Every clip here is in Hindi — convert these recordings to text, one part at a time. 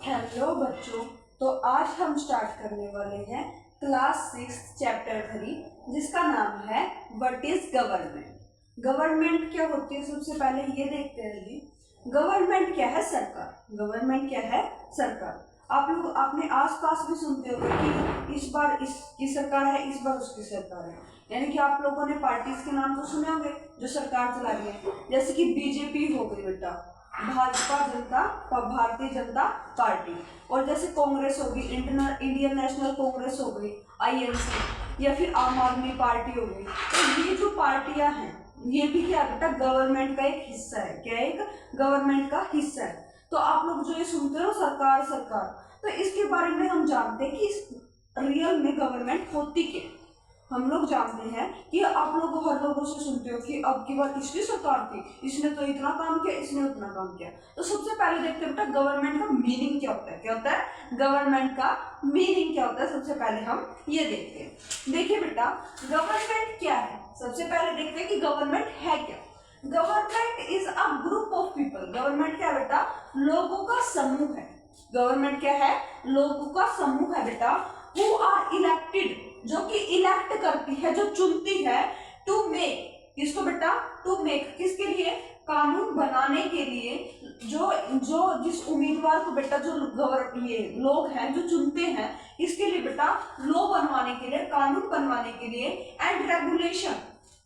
हेलो बच्चों। तो आज हम स्टार्ट करने वाले हैं क्लास 6 चैप्टर 3 जिसका नाम है व्हाट इज गवर्नमेंट। गवर्नमेंट क्या होती है, सबसे पहले ये देखते हैं जी। गवर्नमेंट क्या है? सरकार। गवर्नमेंट क्या है? सरकार। आप लोग अपने आसपास भी सुनते होंगे कि इस बार इसकी सरकार है, इस बार उसकी सरकार है। यानी कि आप लोगों ने पार्टीज के नाम तो सुने होंगे जो सरकार चला रही है, जैसे कि बीजेपी हो गई बेटा, भारतीय जनता पार्टी, और जैसे कांग्रेस होगी, इंडियन नेशनल कांग्रेस हो गई INC, या फिर आम आदमी पार्टी हो गई। तो ये जो पार्टियां हैं ये भी क्या बेटा गवर्नमेंट का एक हिस्सा है। क्या एक गवर्नमेंट का हिस्सा है। तो आप लोग जो ये सुनते हो सरकार सरकार, तो इसके बारे में हम जानते हैं कि रियल में गवर्नमेंट होती क्या। हम लोग जानते हैं कि आप लोग हर लोगों से सुनते हो कि अब की बार इसकी सरकार थी, इसने तो इतना काम किया, इसने उतना काम किया। तो सबसे पहले देखते हैं बेटा गवर्नमेंट का मीनिंग क्या होता है। क्या होता है गवर्नमेंट का मीनिंग? क्या होता है सबसे पहले हम ये देखते हैं। देखिए बेटा गवर्नमेंट क्या है, सबसे पहले देखते हैं कि गवर्नमेंट है क्या। Government is a group of people. Government क्या बेटा? लोगों का समूह है। गवर्नमेंट क्या है? लोगों का समूह है बेटा। हु आर इलेक्टेड, जो कि इलेक्ट करती है, जो चुनती है, टू मेक, किसको बेटा? टू मेक, किसके लिए? कानून बनाने के लिए। जो जो जिस उम्मीदवार को बेटा जो ये लोग हैं जो चुनते हैं, इसके लिए बेटा लॉ बनवाने के लिए, कानून बनवाने के लिए, एंड रेगुलेशन,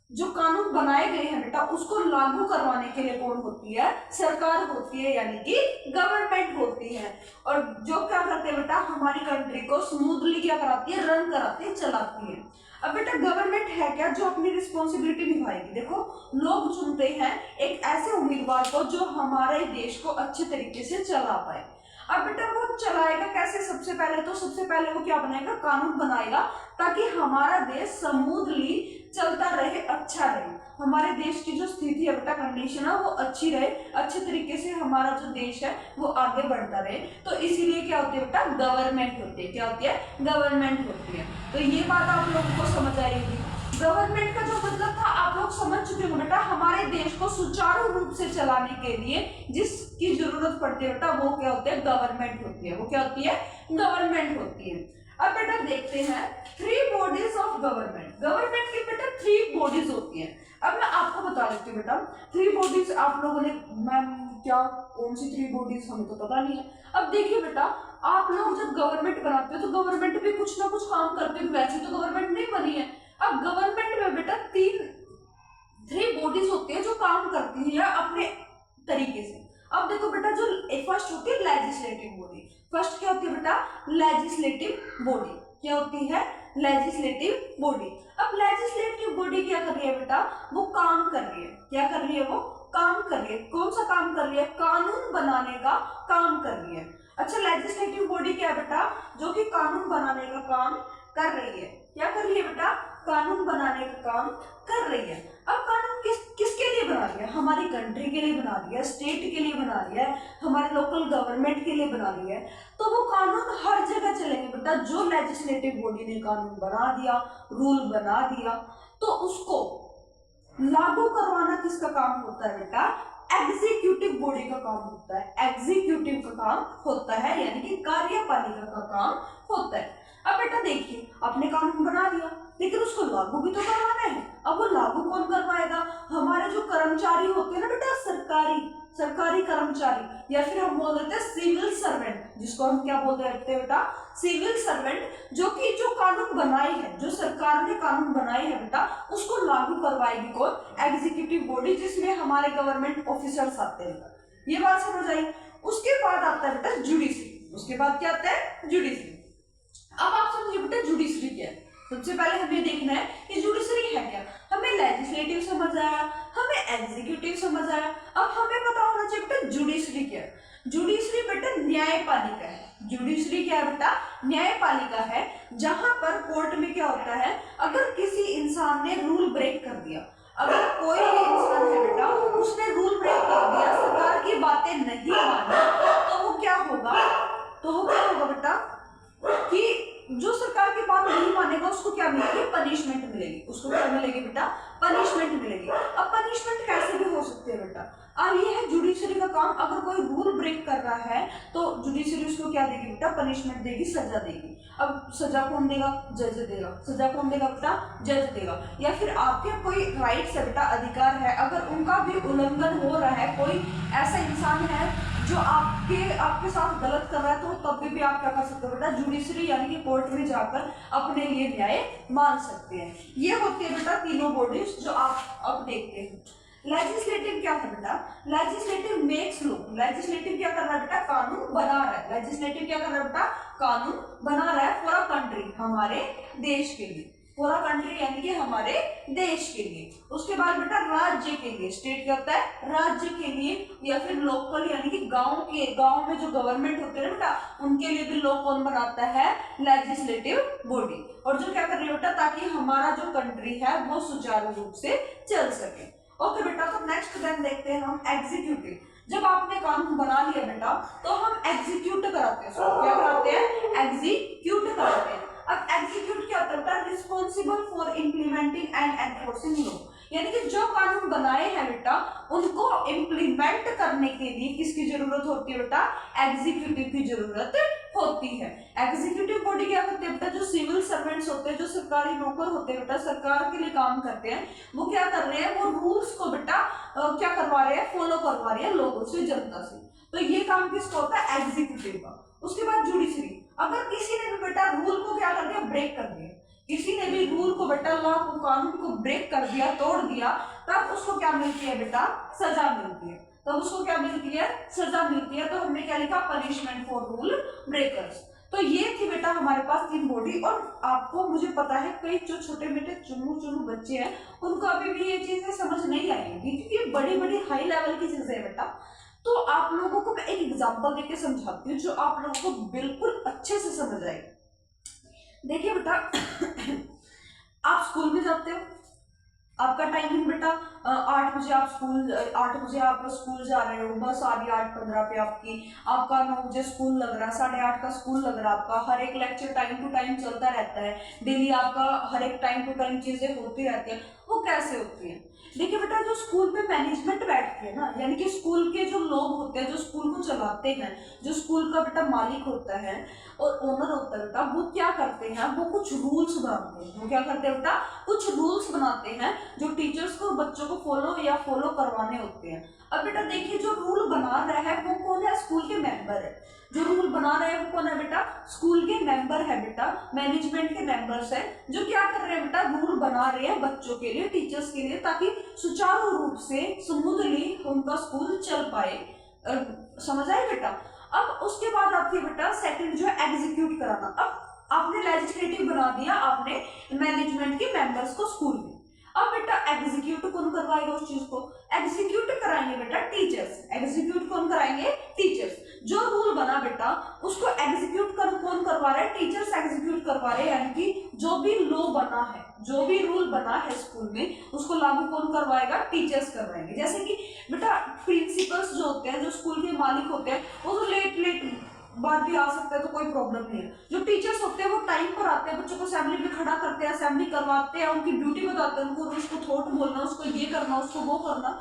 जो कानून बनाए गए हैं बेटा उसको लागू करवाने के लिए कौन होती है? सरकार होती है, यानी कि गवर्नमेंट होती है। और जो क्या करते हैं बेटा हमारी कंट्री को स्मूथली क्या कराती है? रन कराती है, चलाती है। अब बेटा गवर्नमेंट है क्या? जो अपनी रिस्पॉन्सिबिलिटी निभाएगी। देखो लोग चुनते हैं एक ऐसे उम्मीदवार को जो हमारे देश को अच्छे तरीके से चला पाए। अब बेटा वो चलाएगा कैसे? सबसे पहले वो क्या बनाएगा? कानून बनाएगा, ताकि हमारा देश स्मूथली चलता रहे, अच्छा रहे। हमारे देश की जो स्थिति है बेटा, कंडीशन है, वो अच्छी रहे, अच्छे तरीके से हमारा जो देश है वो आगे बढ़ता रहे। तो इसीलिए क्या होती है बेटा? गवर्नमेंट होती है। क्या होती है? गवर्नमेंट होती है। तो ये बात आप लोगों को समझ आएगी। गवर्नमेंट का जो मतलब था आप लोग समझ चुके हो बेटा। हमारे देश को सुचारू रूप से चलाने के लिए जिसकी जरूरत पड़ती है बेटा वो क्या होती है? गवर्नमेंट होती है। वो क्या होती है? गवर्नमेंट होती है। अब बेटा देखते हैं 3 बॉडीज ऑफ गवर्नमेंट। गवर्नमेंट की बेटा 3 बॉडीज होती हैं। अब मैं आपको बता देती हूँ बेटा 3 बॉडीज। आप लोगों ने मैम क्या कौन सी 3 बॉडीज, हमें तो पता नहीं है। अब देखिए बेटा आप लोग जब गवर्नमेंट बनाते हो तो गवर्नमेंट भी कुछ ना कुछ काम करते हो, वैसे तो गवर्नमेंट नहीं बनी है। अब गवर्नमेंट में बेटा 3 बॉडीज होती है जो काम करती है अपने तरीके से। अब देखो बेटा जो फर्स्ट होती है लेजिस्लेटिव बॉडी। फर्स्ट क्या होती है बेटा? Legislative body. क्या होती है? Legislative body. अब लेजिस्लेटिव बॉडी क्या कर रही है बेटा? वो काम कर रही है। क्या कर रही है? वो काम कर रही है। कौन सा काम कर रही है? कानून बनाने का काम कर रही है। अच्छा लेजिस्लेटिव बॉडी क्या है बेटा? जो कि कानून बनाने का काम कर रही है। क्या कर रही है बेटा? कानून बनाने का काम कर रही है। अब कानून किसके लिए बना रही है? हमारी कंट्री के लिए बना रही है, स्टेट के लिए बना रही है, हमारे लोकल गवर्नमेंट के लिए बना रही है। तो वो कानून हर जगह चलेंगे बेटा। जो लेजिस्लेटिव बॉडी ने कानून बना दिया, रूल बना दिया, तो उसको लागू करवाना किसका काम होता है बेटा? एग्जीक्यूटिव बॉडी का काम होता है। एग्जीक्यूटिव का काम होता है, यानी कि कार्यपालिका का काम होता है। अब बेटा देखिए आपने कानून बना दिया, लेकिन उसको लागू भी तो करवाना है। अब वो लागू कौन करवाएगा? हमारे जो कर्मचारी होते हैं ना बेटा, सरकारी कर्मचारी, या फिर हम बोल देते हैं सिविल सर्वेंट, जिसको हम क्या बोलते हैं बेटा? Civil servant. जो कि जो कानून बनाए हैं, जो सरकार ने कानून बनाए हैं बेटा, उसको लागू करवाएगी कौन? एग्जीक्यूटिव बॉडी, जिसमें हमारे गवर्नमेंट ऑफिसर्स आते हैं। ये बात समझ आई। उसके बाद आता है बेटा जुडिशरी। उसके बाद क्या आता है? जुडिशरी। अब आप समझिए बेटा जुडिशरी क्या है। सबसे पहले हमें देखना है कि जुडिशरी है क्या। हमें लेजिस्लेटिव समझ आया, हमें एग्जीक्यूटिव समझ आया, अब हमें पता होना चाहिए बेटा जुडिशरी क्या है। जुडिशरी बेटा न्यायपालिका है। जुडिशरी क्या है बेटा? न्यायपालिका है, जहां पर कोर्ट में क्या होता है, अगर किसी इंसान ने रूल ब्रेक कर दिया, अगर कोई भी इंसान है बेटा उसने रूल ब्रेक कर दिया, सरकार की बातें नहीं मानी, तो वो क्या होगा? बेटा कि जो सरकार की बात नहीं मानेगा उसको क्या मिलेगी? पनिशमेंट मिलेगी। उसको क्या मिलेगी बेटा? पनिशमेंट मिलेगी। अब पनिशमेंट कैसे भी हो सकती है बेटा? अब ये है जुडिशरी का काम, अगर कोई रूल ब्रेक कर रहा है तो जुडिशरी उसको क्या देगी बेटा, पनिशमेंट देगी, सजा देगी। अब सजा कौन देगा, जज देगा। सजा कौन देगा बेटा, जज देगा। या फिर आपके कोई राइट्स है बेटा, अधिकार है, अगर उनका भी उल्लंघन हो रहा है, कोई ऐसा इंसान है जो आपके साथ गलत कर रहा है, तो तब भी आप क्या कर सकते हो बेटा, जुडिशरी यानी कि कोर्ट में जाकर अपने लिए न्याय मांग सकते हैं। ये होती है बेटा तीनों बॉडीज जो आप अब देखते हैं। लेजिस्लेटिव क्या है बेटा, लेजिस्लेटिव मेक्स लॉ। लेजिस्लेटिव क्या कर रहा है बेटा, कानून बना रहा है। लेजिस्लेटिव क्या कर रहा है बेटा, कानून बना रहा है फॉर अ कंट्री, हमारे देश के लिए। फॉर अ कंट्री यानी कि हमारे देश के लिए। उसके बाद बेटा राज्य के लिए, स्टेट क्या होता है, राज्य के लिए, या फिर लोकल यानी कि गांव में जो गवर्नमेंट होते हैं बेटा, उनके लिए भी लॉ कौन बनाता है, लेजिस्लेटिव बॉडी। और जो क्या कर रही है बेटा, ताकि हमारा जो कंट्री है वो सुचारू रूप से चल सके। ओके बेटा, तो नेक्स्ट देन देखते हैं हम एग्जीक्यूटिव। जब आपने कानून बना लिया बेटा, तो हम एग्जीक्यूट कराते हैं, क्या कराते हैं, एग्जीक्यूट कराते हैं। अब एग्जीक्यूट क्या होता है, responsible for implementing and enforcing law, यानी कि जो कानून बनाए हैं बेटा, उनको इम्प्लीमेंट करने के लिए किसकी जरूरत होती है बेटा, एग्जीक्यूटिव की जरूरत होती है। एग्जीक्यूटिव बॉडी क्या करती है बेटा, जो सिविल सर्वेंट्स होते हैं, जो सरकारी नौकर होते हैं बेटा, सरकार के लिए काम करते हैं, वो क्या कर रहे हैं, वो रूल्स को बेटा क्या करवा रहे हैं, फॉलो करवा रहे हैं लोगों से, जनता से। तो ये काम किसका होता है, एग्जीक्यूटिव का। उसके बाद जुडिशरी, अगर किसी ने भी बेटा रूल को क्या कर दिया, ब्रेक कर दिया, किसी ने भी रूल को बेटा, लॉ को, कानून को ब्रेक कर दिया, तोड़ दिया, तब उसको क्या मिलती है बेटा, सजा मिलती है। तब उसको क्या मिलती है, सजा मिलती है। तो हमने क्या लिखा, पनिशमेंट फॉर रूल ब्रेकर्स। तो ये थी बेटा हमारे पास तीन बॉडी। और आपको मुझे पता है कई जो छोटे मोटे चुन्नू बच्चे हैं, उनको अभी भी ये चीजें समझ नहीं आएंगी, क्योंकि ये बड़ी बड़ी हाई लेवल की चीजें है बेटा। तो आप लोगों को मैं एक एग्जांपल देके समझाती हूँ जो आप लोगों को बिल्कुल अच्छे से समझ आएगी। देखिए बेटा, आप स्कूल में जाते हो, आपका टाइमिंग बेटा 8 बजे आप स्कूल जा रहे हो, बस आ रही 8:15 पे आपकी, आपका 9 बजे स्कूल लग रहा है, 8:30 का स्कूल लग रहा है आपका। हर एक लेक्चर टाइम टू टाइम चलता रहता है, डेली आपका हर एक टाइम टू टाइम चीजें होती रहती हैं। वो कैसे होती हैं, देखिए बेटा, जो स्कूल में मैनेजमेंट बैठती है ना, यानी कि स्कूल के जो लोग होते हैं, जो स्कूल को चलाते हैं, जो स्कूल का बेटा मालिक होता है और ओनर होता है बेटा, वो क्या करते हैं, वो कुछ रूल्स बनाते हैं। वो क्या करते हैं बेटा, कुछ रूल्स बनाते हैं जो टीचर्स को, बच्चों को फॉलो करवाने होते हैं। अब बेटा देखिए, जो रूल बना रहा है वो कौन है, स्कूल के मेंबर है। जो रूल बना रहे हैं वो कौन है बेटा, स्कूल के मेंबर है बेटा, मैनेजमेंट के मेंबर्स है, जो क्या कर रहे हैं बेटा, रूल बना रहे हैं बच्चों के लिए, टीचर्स के लिए, ताकि सुचारू रूप से स्मूथली उनका स्कूल चल पाए। समझ आए बेटा। अब उसके बाद आती है बेटा सेकंड जो है एग्जीक्यूट कराना। अब आपने लेजिस्लेटिव बना दिया, आपने मैनेजमेंट के मेंबर्स को स्कूल में। अब बेटा एग्जीक्यूट कौन करवाएगा उस चीज को, एग्जीक्यूट कराएंगे बेटा टीचर्स। एग्जीक्यूट कौन कराएंगे, टीचर्स। जो रूल बना बेटा उसको एग्जीक्यूट कौन करवा रहे हैं, टीचर्स एग्जीक्यूट करवा रहे हैं। यानी कि जो भी लॉ बना है, जो भी रूल बना है स्कूल में, उसको लागू कौन करवाएगा, टीचर्स करवाएंगे। जैसे कि बेटा प्रिंसिपल्स जो होते हैं, जो स्कूल के मालिक होते हैं, वो तो लेट बात भी आ सकता है, तो कोई प्रॉब्लम नहीं है। जो टीचर्स होते हैं वो टाइम पर आते हैं, बच्चों को असेंबली में खड़ा करते हैं, असेंबली करवाते हैं, उनकी ड्यूटी बताते हैं उनको, उसको थॉट बोलना, उसको ये करना, उसको वो करना,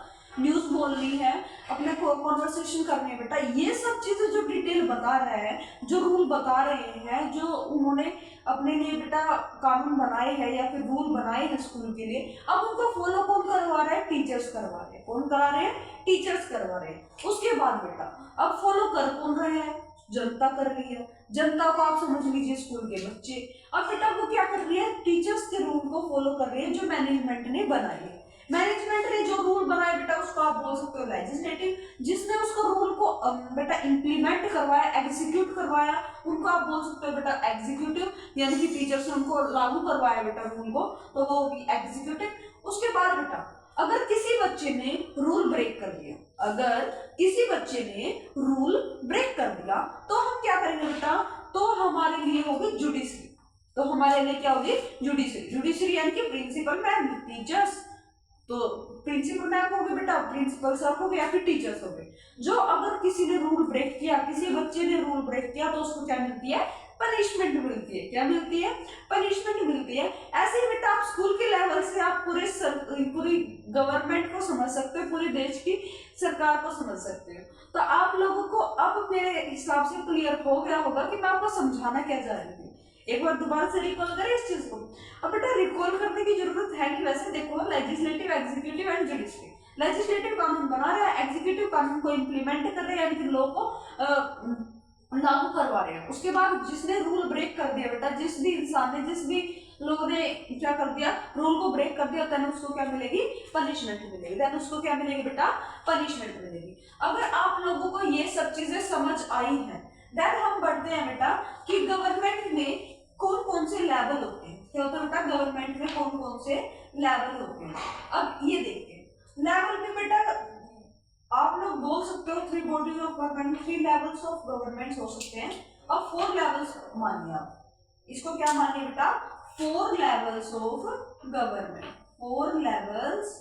न्यूज बोलनी है, अपने कॉन्वर्सेशन करनी है बेटा। ये सब चीजें जो डिटेल बता रहे हैं, जो रूल बता रहे हैं, जो उन्होंने अपने लिए बेटा कानून बनाए हैं या फिर रूल बनाए हैं स्कूल के लिए, अब उनको फॉलो कौन करवा रहा है, टीचर्स करवा रहे हैं। कौन करा रहे हैं, टीचर्स करवा रहे हैं। उसके बाद बेटा अब फॉलो कर कौन रहे हैं, जनता कर रही है। जनता को आप समझ लीजिए स्कूल के बच्चे। अब बेटा वो क्या कर रही है, टीचर्स के रूल को फॉलो कर रही है जो मैनेजमेंट ने बनाए है। मैनेजमेंट ने जो रूल बनाए बेटा उसको आप बोल सकते हो लेजिस्लेटिव। जिसने उसको रूल को बेटा इंप्लीमेंट करवाया, एग्जीक्यूट करवाया, उनको आप बोल सकते हो बेटा एग्जीक्यूटिव, यानी कि टीचर्स ने उनको लागू करवाया बेटा रूल को, तो वो होगी एग्जीक्यूटिव। उसके बाद बेटा अगर किसी बच्चे ने रूल ब्रेक कर दिया, अगर किसी बच्चे ने रूल ब्रेक कर दिया, तो हम क्या करेंगे बेटा, तो हमारे लिए होगी जुडिशरी। तो हमारे लिए क्या होगी, जुडिशरी। जुडिशरी यानी कि प्रिंसिपल मैम, टीचर्स, तो प्रिंसिपल मैम हो गए बेटा, प्रिंसिपल सर हो गए या फिर टीचर्स हो गए। जो अगर किसी ने रूल ब्रेक किया, किसी बच्चे ने रूल ब्रेक किया, तो उसको क्या मिलती है? पनिशमेंट मिलती है। क्या मिलती है? पनिशमेंट मिलती है। ऐसे ही बेटा आप स्कूल के लेवल से आप पूरी गवर्नमेंट को समझ सकते हो, पूरे देश की सरकार को समझ सकते हो। तो आप लोगों को अब मेरे हिसाब से क्लियर हो गया होगा कि मैं आपको समझाना क्या चाह रही थी। एक बार दोबारा से रिकॉल करें इस चीज को। अब बेटा रिकॉल करने की जरूरत है नहीं। वैसे देखो, legislative, executive and judiciary. Legislative कानून बना रहा है, एग्जीक्यूटिव कानून को इम्प्लीमेंट कर रहे हैं, यानी कि लॉ को लागू करवा रहे हैं। उसके बाद जिसने रूल ब्रेक कर दिया बेटा, जिस भी इंसान ने, जिस भी लोगों ने क्या कर दिया, रूल को ब्रेक कर दिया, देन उसको क्या मिलेगी? पनिशमेंट मिलेगी। देन उसको क्या मिलेगी बेटा? पनिशमेंट मिलेगी। अगर आप लोगों को ये सब चीजें समझ आई हैं, देन हम बढ़ते हैं बेटा कि गवर्नमेंट में कौन कौन से लेवल होते हैं। क्या होता है बेटा? गवर्नमेंट में कौन कौन से लेवल होते हैं। अब ये देखते हैं लेवल में बेटा, आप लोग बोल सकते हो 3 bodies of government, 3 levels of government हो सकते हैं। अब 4 लेवल्स मानिए आप, इसको क्या मानिए बेटा? 4 levels of government, 4 levels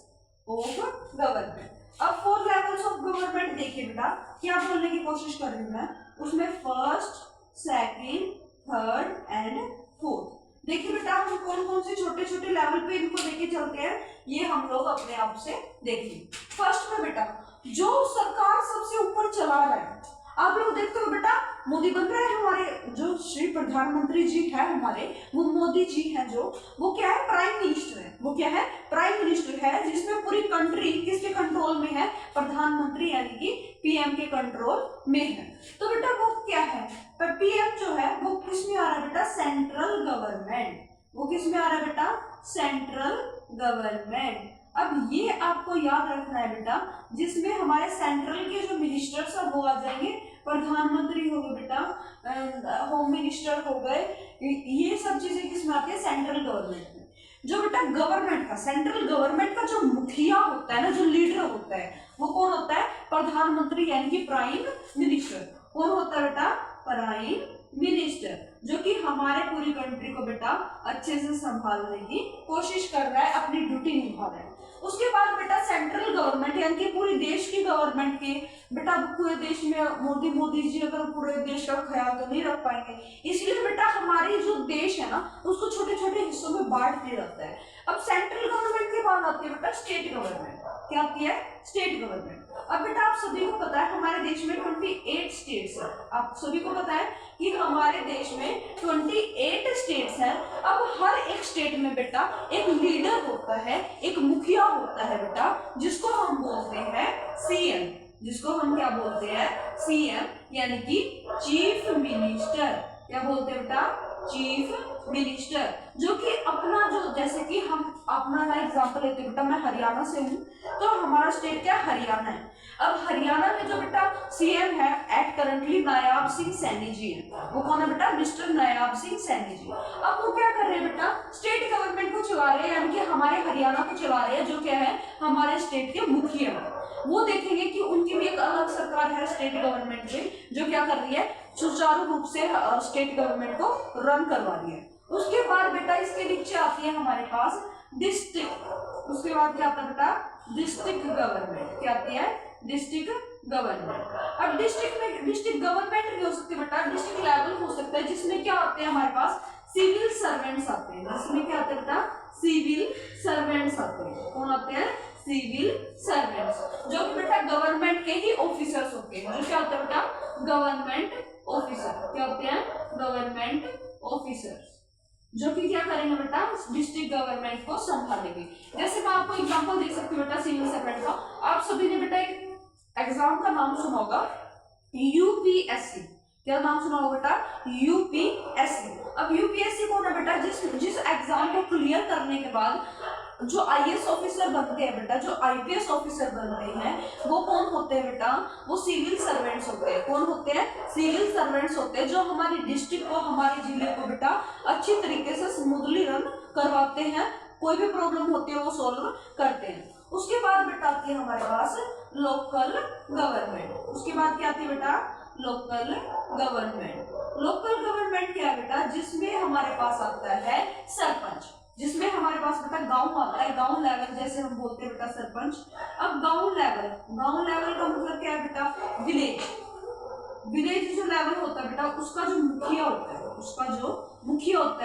of government. अब 4 लेवल्स ऑफ गवर्नमेंट देखिए बेटा, क्या बोलने की कोशिश कर रही हूं मैं, उसमें first, second, third and fourth. देखिए बेटा हम कौन कौन से छोटे छोटे लेवल पे इनको लेके चलते हैं, ये हम लोग अपने आप से देखिए। फर्स्ट में बेटा जो सरकार सबसे ऊपर चला रहा है, आप लोग देखते हो बेटा, मोदी बन रहे हैं हमारे, जो श्री प्रधानमंत्री जी है हमारे, वो मोदी जी हैं, जो वो क्या है? प्राइम मिनिस्टर है। वो क्या है? प्राइम मिनिस्टर है, जिसमें पूरी कंट्री किसके कंट्रोल में है? प्रधानमंत्री यानी कि पीएम के कंट्रोल में है। तो बेटा वो क्या है? पर पीएम जो है वो किस में आ रहा है बेटा? Central government. वो किस में आ रहा है बेटा? Central government. अब ये आपको याद रखना है बेटा, जिसमें हमारे सेंट्रल के जो मिनिस्टर्स है वो आ जाएंगे, प्रधानमंत्री हो गए बेटा, होम मिनिस्टर हो गए, ये सब चीजें किसमें आती है? सेंट्रल गवर्नमेंट में। जो बेटा गवर्नमेंट का, सेंट्रल गवर्नमेंट का जो मुखिया होता है ना, जो लीडर होता है, वो कौन होता है? प्रधानमंत्री यानी कि प्राइम मिनिस्टर। कौन होता है बेटा? प्राइम मिनिस्टर, जो कि हमारे पूरी कंट्री को बेटा अच्छे से संभालने की कोशिश कर रहा है, अपनी ड्यूटी निभा रहा है। उसके बाद बेटा सेंट्रल गवर्नमेंट यानी कि पूरे देश की गवर्नमेंट के बेटा, पूरे देश में मोदी जी अगर पूरे देश का ख्याल तो नहीं रख पाएंगे, इसलिए बेटा हमारी जो देश है ना, उसको छोटे छोटे हिस्सों में बांट दिया जाता है। अब सेंट्रल गवर्नमेंट के बाद आती है बेटा स्टेट गवर्नमेंट। क्या आती है? State government. अब बेटा आप सभी को पता है हमारे देश में 28 स्टेट्स है। आप सभी को पता है कि हमारे देश में 28 स्टेट्स हैं। अब हर एक स्टेट में बेटा एक लीडर होता है, एक मुखिया होता है बेटा, जिसको हम बोलते हैं सीएम। जिसको हम क्या बोलते हैं? सीएम, यानी कि चीफ मिनिस्टर। क्या बोलते हैं बेटा? चीफ मिनिस्टर, जो कि अपना जो, जैसे कि हम अपना एग्जांपल लेते हैं बेटा, मैं हरियाणा से हूँ, तो हमारा स्टेट क्या? हरियाणा है। अब हरियाणा में जो बेटा सीएम है एट करंटली नायाब सिंह सैनी जी है। वो कौन है बेटा? मिस्टर नायाब सिंह सैनी जी। अब वो क्या कर रहे हैं बेटा? स्टेट गवर्नमेंट को चला रहे हैं, यानी कि हमारे हरियाणा को चला रहे हैं, जो क्या है? हमारे स्टेट के मुखिया है। वो देखेंगे कि उनकी भी एक अलग सरकार है स्टेट गवर्नमेंट में, जो क्या कर रही है? सुचारू रूप से स्टेट गवर्नमेंट को रन करवा रही है। उसके बाद बेटा इसके नीचे आती है हमारे पास डिस्ट्रिक्ट। उसके बाद क्या आता है बेटा? District government. क्या आती है? District government. अब डिस्ट्रिक्ट में डिस्ट्रिक्ट गवर्नमेंट भी हो सकती है बेटा, डिस्ट्रिक्ट लेवल हो सकता है, जिसमें क्या आते हैं हमारे पास? सिविल सर्वेंट्स आते हैं। जिसमें क्या आते हैं बेटा? सिविल सर्वेंट्स आते हैं। कौन आते हैं? सिविल सर्वेंट्स, जो कि बेटा गवर्नमेंट के ही ऑफिसर्स होते हैं। जो क्या होता है बेटा? Government officer. क्या होते हैं? गवर्नमेंट ऑफिसर्स, जो कि क्या करेंगे बेटा? डिस्ट्रिक्ट गवर्नमेंट को संभालेंगे। जैसे मैं आपको एग्जांपल दे सकती हूँ बेटा सिविल सर्वेंट का। आप सभी ने बेटा एक एग्जाम का नाम सुना होगा, यूपीएससी। क्या नाम सुना होगा बेटा? यूपीएससी। अब यूपीएससी कौन है बेटा? जिस एग्जाम को क्लियर करने के बाद जो आईएएस ऑफिसर बनते हैं बेटा, जो आईपीएस ऑफिसर बनते हैं, वो कौन होते हैं बेटा? वो सिविल सर्वेंट्स होते हैं। कौन होते हैं? सिविल सर्वेंट्स होते हैं, जो हमारी डिस्ट्रिक्ट को, हमारे जिले को बेटा अच्छी तरीके से स्मूथली रन करवाते हैं। कोई भी प्रॉब्लम होती है वो सॉल्व करते हैं। उसके बाद बेटा आती है हमारे पास लोकल गवर्नमेंट। उसके बाद क्या आती है बेटा? Local government. लोकल गवर्नमेंट क्या है बेटा? जिसमें हमारे पास आता है सरपंच। जिसमें हमारे पास बेटा गांव आता है, गांव लेवल जैसे हम बोलते हैं बेटा सरपंच। अब गांव लेवल का मतलब क्या है बेटा, विलेज। विलेज जो लेवल होता है बेटा, उसका जो मुखिया होता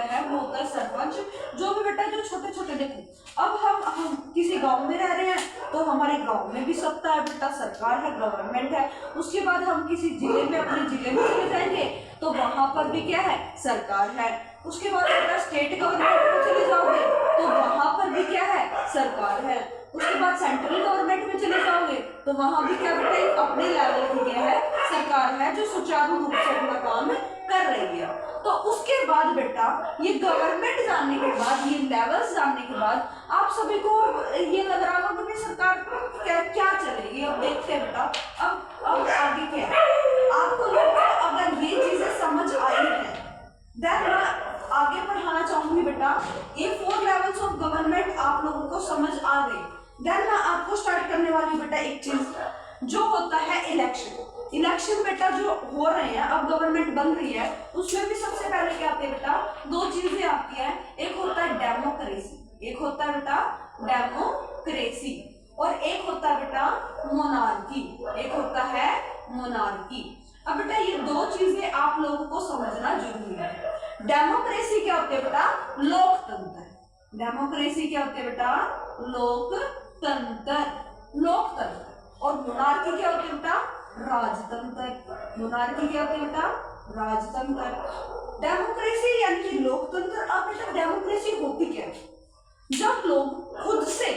है, वो होता है सरपंच। जो भी बेटा जो छोटे छोटे, देखो अब हम किसी गांव में रह रहे हैं तो हमारे गांव में भी सत्ता है बेटा, सरकार है, गवर्नमेंट है। उसके बाद हम किसी जिले में, अपने जिले में चले जाएंगे तो वहां पर भी क्या है, सरकार है। उसके बाद बेटा स्टेट गवर्नमेंट में चले जाओगे तो वहां पर भी क्या है, सरकार है। उसके बाद सेंट्रल गवर्नमेंट में चले जाओगे तो वहां भी क्या बेटा, अपने लेवल की क्या है, सरकार है, जो सुचारू रूप से अपना काम कर रही है। तो उसके बाद बेटा ये गवर्नमेंट जानने के बाद, ये लेवल्स जानने के बाद आप सभी को ये लग रहा होगा कि सरकार क्या चलेगी। अब देखते हैं बेटा, अब आगे क्या है। आपको अगर ये चीजें समझ आई है, देन मैं आगे पढ़ाना चाहूंगी बेटा। ये 4 लेवल्स ऑफ गवर्नमेंट आप लोगों को समझ आ गई। देन मैं आपको स्टार्ट करने वाली बेटा एक चीज जो होता है इलेक्शन बेटा जो हो रहे हैं, अब गवर्नमेंट बन रही है, उसमें भी सबसे पहले क्या आती है बेटा, 2 चीजें आती है। एक होता है डेमोक्रेसी, और एक होता है बेटा मोनार्की। अब बेटा ये 2 चीजें आप लोगों को समझना जरूरी है। डेमोक्रेसी क्या होती है बेटा, लोकतंत्र। और मोनार्की क्या होती है बेटा, राजतंत्र। डेमोक्रेसी यानी कि लोकतंत्र। अब बेटा डेमोक्रेसी होती क्या है, जब लोग खुद से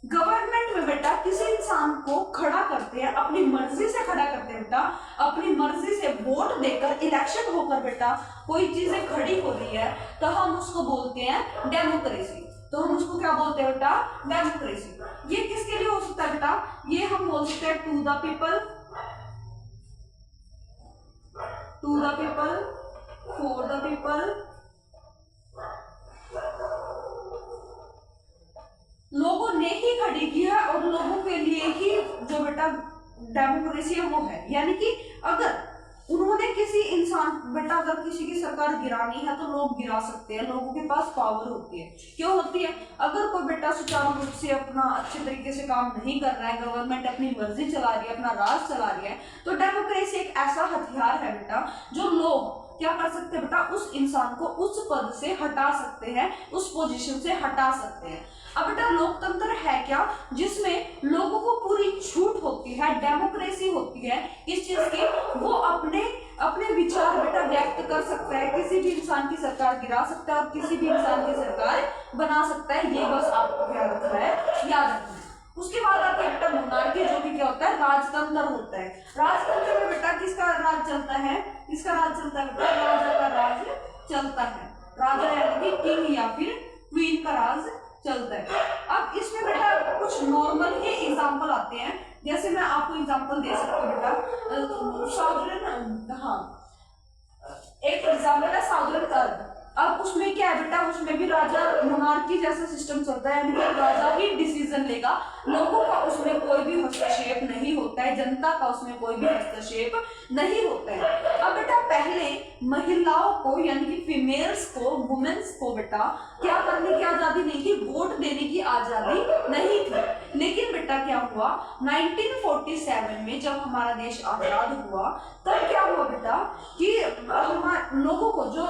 गवर्नमेंट में बेटा किसी इंसान को खड़ा करते हैं, अपनी मर्जी से खड़ा करते हैं बेटा, अपनी मर्जी से वोट देकर, इलेक्शन होकर बेटा कोई चीजें खड़ी हो रही है तो हम उसको बोलते हैं डेमोक्रेसी। तो हम उसको क्या बोलते हैं बेटा, डेमोक्रेसी। ये किसके लिए हो सकता है बेटा, ये हम बोल सकते हैं to the people, for the people. लोगों ने ही खड़ी की है और लोगों के लिए ही जो बेटा डेमोक्रेसी है वो है। यानी कि अगर उन्होंने किसी इंसान, बेटा अगर किसी की सरकार गिरानी है तो लोग गिरा सकते हैं, लोगों के पास पावर होती है। क्यों होती है, अगर कोई बेटा सुचारू रूप से अपना अच्छे तरीके से काम नहीं कर रहा है, गवर्नमेंट अपनी मर्जी चला रही है, अपना राज चला रही है, तो डेमोक्रेसी एक ऐसा हथियार है बेटा जो लोग क्या कर सकते हैं बेटा, उस इंसान को उस पद से हटा सकते हैं, उस पोजीशन से हटा सकते हैं। अब बेटा लोकतंत्र है क्या, जिसमें लोगों को पूरी छूट होती है, डेमोक्रेसी होती है इस चीज की, वो अपने विचार बेटा व्यक्त कर सकता है, किसी भी इंसान की सरकार गिरा सकता है और किसी भी इंसान की सरकार बना सकता है। ये बस आपको क्या रखना है, याद रखना है। उसके बाद आता है बेटा मोनार्की, जो कि क्या होता है, राजतंत्र होता है। राजतंत्र में बेटा किसका राज चलता है, बेटा राजा का राज चलता है। राजा यानी कि किंग या फिर क्वीन का राज चलता है। अब इसमें बेटा कुछ नॉर्मल ही एग्जांपल आते हैं, जैसे मैं आपको एग्जांपल दे सकती हूँ बेटा, साउदर्न, हाँ एक एग्जांपल है साउदर्न अर्थ। अब उसमें क्या है बेटा, उसमें भी राजा मोनार्की जैसा सिस्टम चलता है, यानी कि राजा ही डिसीजन लेगा, लोगों का उसमें कोई भी हस्तक्षेप नहीं होता है, जनता का उसमें कोई भी हस्तक्षेप नहीं होता है। अब बेटा पहले महिलाओं को यानी कि फीमेल्स को, वुमेन्स को बेटा क्या करने की आजादी नहीं थी, वोट देने की आजादी नहीं थी। लेकिन बेटा क्या हुआ, 1947 में जब हमारा देश आजाद हुआ तब क्या हुआ बेटा कि लोगों को तो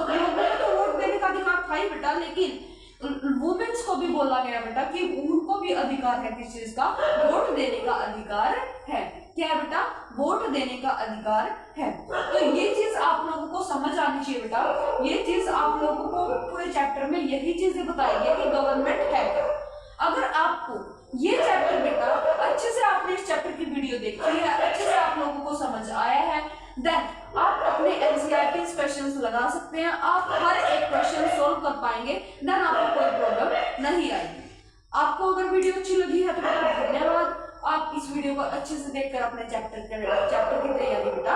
वोट देने का अधिकार था ही बेटा, लेकिन वुमेन्स को भी बोला गया बेटा कि उनको भी अधिकार है किस चीज का, वोट देने का अधिकार है। क्या है बेटा, वोट देने का अधिकार है। तो ये चीज आप लोगों को समझ आनी चाहिए बेटा, ये चीज आप लोगों को पूरे चैप्टर में यही चीजें बताएगी कि गवर्नमेंट है क्या। अगर आपको ये चैप्टर बेटा अच्छे से, आपने इस चैप्टर की वीडियो देखी है, अच्छे से आप लोगों को समझ आया है, देन आप अपने एनसीईआरटी क्वेश्चंस लगा सकते हैं, आप हर एक क्वेश्चन सोल्व कर पाएंगे, देन आपको कोई प्रॉब्लम नहीं आएगी। आपको अगर वीडियो अच्छी लगी है तो बेटा धन्यवाद। आप इस वीडियो को अच्छे से देखकर अपने चैप्टर की तैयारी बेटा